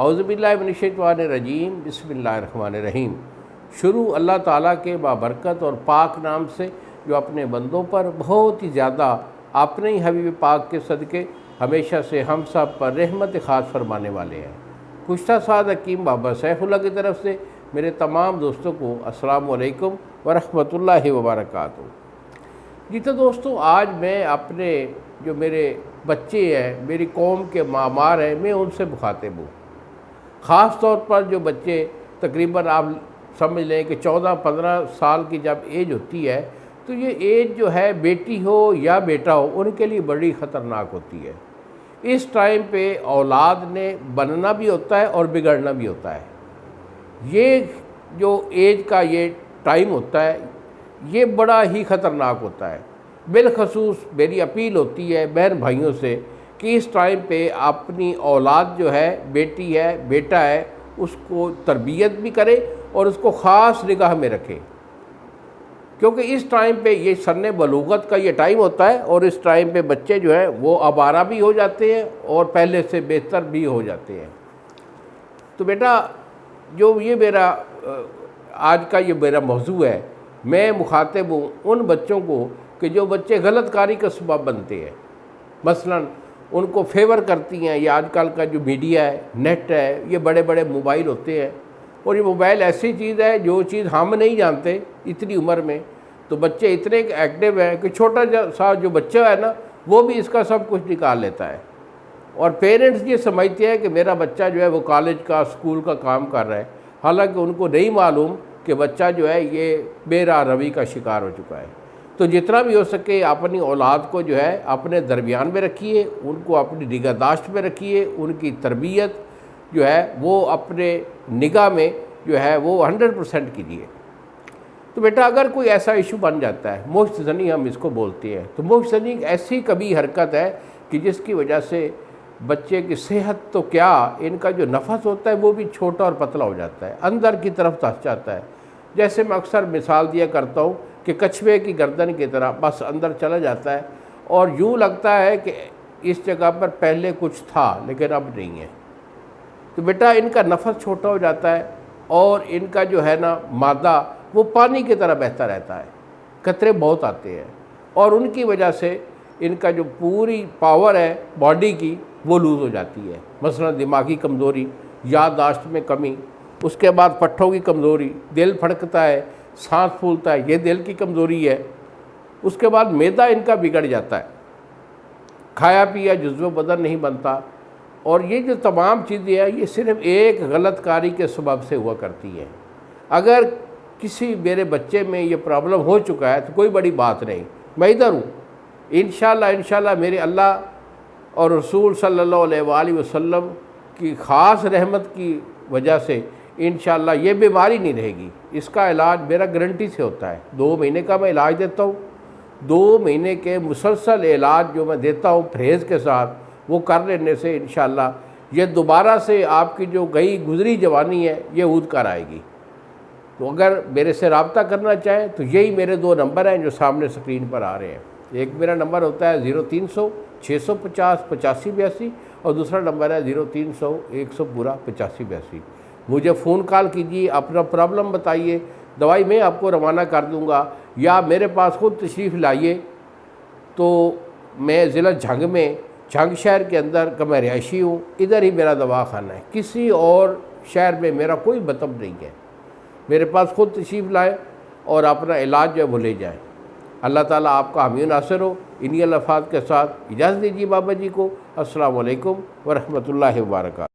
اعوذ باللہ من الشیطان الرجیم، بسم اللہ الرحمن الرحیم۔ شروع اللہ تعالیٰ کے بابرکت اور پاک نام سے جو اپنے بندوں پر بہت ہی زیادہ اپنے ہی حبیب پاک کے صدقے ہمیشہ سے ہم سب پر رحمت خاص فرمانے والے ہیں۔ کشتہ سعد حکیم بابا سیف اللہ کی طرف سے میرے تمام دوستوں کو السلام علیکم ورحمۃ اللہ وبرکاتہ۔ جی تو دوستوں، آج میں اپنے جو میرے بچے ہیں، میری قوم کے معمار ہیں، میں ان سے مخاطب ہوں۔ خاص طور پر جو بچے تقریباً آپ سمجھ لیں کہ 14-15 سال کی جب ایج ہوتی ہے تو یہ ایج جو ہے بیٹی ہو یا بیٹا ہو ان کے لیے بڑی خطرناک ہوتی ہے۔ اس ٹائم پہ اولاد نے بننا بھی ہوتا ہے اور بگڑنا بھی ہوتا ہے۔ یہ جو ایج کا یہ ٹائم ہوتا ہے یہ بڑا ہی خطرناک ہوتا ہے۔ بالخصوص میری اپیل ہوتی ہے بہن بھائیوں سے کہ اس ٹائم پہ اپنی اولاد جو ہے، بیٹی ہے، بیٹا ہے، اس کو تربیت بھی کرے اور اس کو خاص نگاہ میں رکھے، کیونکہ اس ٹائم پہ یہ سن بلوغت کا یہ ٹائم ہوتا ہے اور اس ٹائم پہ بچے جو ہیں وہ آوارہ بھی ہو جاتے ہیں اور پہلے سے بہتر بھی ہو جاتے ہیں۔ تو بیٹا، جو یہ میرا آج کا یہ میرا موضوع ہے، میں مخاطب ہوں ان بچوں کو کہ جو بچے غلط کاری کا سبب بنتے ہیں۔ مثلاً ان کو فیور کرتی ہیں یہ آج کل کا جو میڈیا ہے، نیٹ ہے، یہ بڑے بڑے موبائل ہوتے ہیں، اور یہ موبائل ایسی چیز ہے جو چیز ہم نہیں جانتے اتنی عمر میں، تو بچے اتنے ایکٹیو ہیں کہ چھوٹا سا جو بچہ ہے نا وہ بھی اس کا سب کچھ نکال لیتا ہے، اور پیرنٹس یہ سمجھتے ہیں کہ میرا بچہ جو ہے وہ کالج کا، اسکول کا کام کر رہا ہے، حالانکہ ان کو نہیں معلوم کہ بچہ جو ہے یہ بے راہ روی کا شکار ہو چکا ہے۔ تو جتنا بھی ہو سکے اپنی اولاد کو جو ہے اپنے درمیان میں رکھیے، ان کو اپنی نگہداشت میں رکھیے، ان کی تربیت جو ہے وہ اپنے نگاہ میں جو ہے وہ 100% کیجیے۔ تو بیٹا، اگر کوئی ایسا ایشو بن جاتا ہے، موشت زنی ہم اس کو بولتے ہیں، تو موشت زنی ایک ایسی کبھی حرکت ہے کہ جس کی وجہ سے بچے کی صحت تو کیا، ان کا جو نفس ہوتا ہے وہ بھی چھوٹا اور پتلا ہو جاتا ہے، اندر کی طرف دھس جاتا ہے۔ جیسے میں اکثر مثال دیا کرتا ہوں کہ کچھوے کی گردن کی طرح بس اندر چلا جاتا ہے، اور یوں لگتا ہے کہ اس جگہ پر پہلے کچھ تھا لیکن اب نہیں ہے۔ تو بیٹا، ان کا نفس چھوٹا ہو جاتا ہے اور ان کا جو ہے نا مادہ وہ پانی کی طرح بہتا رہتا ہے، قطرے بہت آتے ہیں، اور ان کی وجہ سے ان کا جو پوری پاور ہے باڈی کی وہ لوز ہو جاتی ہے۔ مثلا دماغی کمزوری، یادداشت میں کمی، اس کے بعد پٹھوں کی کمزوری، دل پھڑکتا ہے، سانس پھولتا ہے، یہ دل کی کمزوری ہے۔ اس کے بعد معدہ ان کا بگڑ جاتا ہے، کھایا پیا جزو بدن نہیں بنتا، اور یہ جو تمام چیزیں ہیں یہ صرف ایک غلط کاری کے سبب سے ہوا کرتی ہیں۔ اگر کسی میرے بچے میں یہ پرابلم ہو چکا ہے تو کوئی بڑی بات نہیں، میں ادھر ہوں، انشاءاللہ میرے اللہ اور رسول صلی اللہ علیہ وآلہ وسلم کی خاص رحمت کی وجہ سے انشاءاللہ یہ بیماری نہیں رہے گی۔ اس کا علاج میرا گارنٹی سے ہوتا ہے، 2 مہینے کا میں علاج دیتا ہوں، 2 مہینے کے مسلسل علاج جو میں دیتا ہوں پرہیز کے ساتھ، وہ کر لینے سے انشاءاللہ یہ دوبارہ سے آپ کی جو گزری جوانی ہے یہ عود کر آئے گی۔ تو اگر میرے سے رابطہ کرنا چاہیں تو یہی میرے 2 نمبر ہیں جو سامنے سکرین پر آ رہے ہیں۔ ایک میرا نمبر ہوتا ہے 0300 650 8582، اور دوسرا نمبر ہے 0300 100 پورا 8582۔ مجھے فون کال کیجیے، اپنا پرابلم بتائیے، دوائی میں آپ کو روانہ کر دوں گا، یا میرے پاس خود تشریف لائیے۔ تو میں ضلع جھنگ میں، جھنگ شہر کے اندر کا میں رہائشی ہوں، ادھر ہی میرا دواخانہ ہے، کسی اور شہر میں میرا کوئی مطلب نہیں ہے۔ میرے پاس خود تشریف لائیں اور اپنا علاج جو ہے وہ لے جائیں۔ اللہ تعالیٰ آپ کا حامی و ناصر ہو۔ انہی الفاظ کے ساتھ اجازت دیجیے بابا جی کو۔ السلام علیکم ورحمۃ اللہ وبرکاتہ۔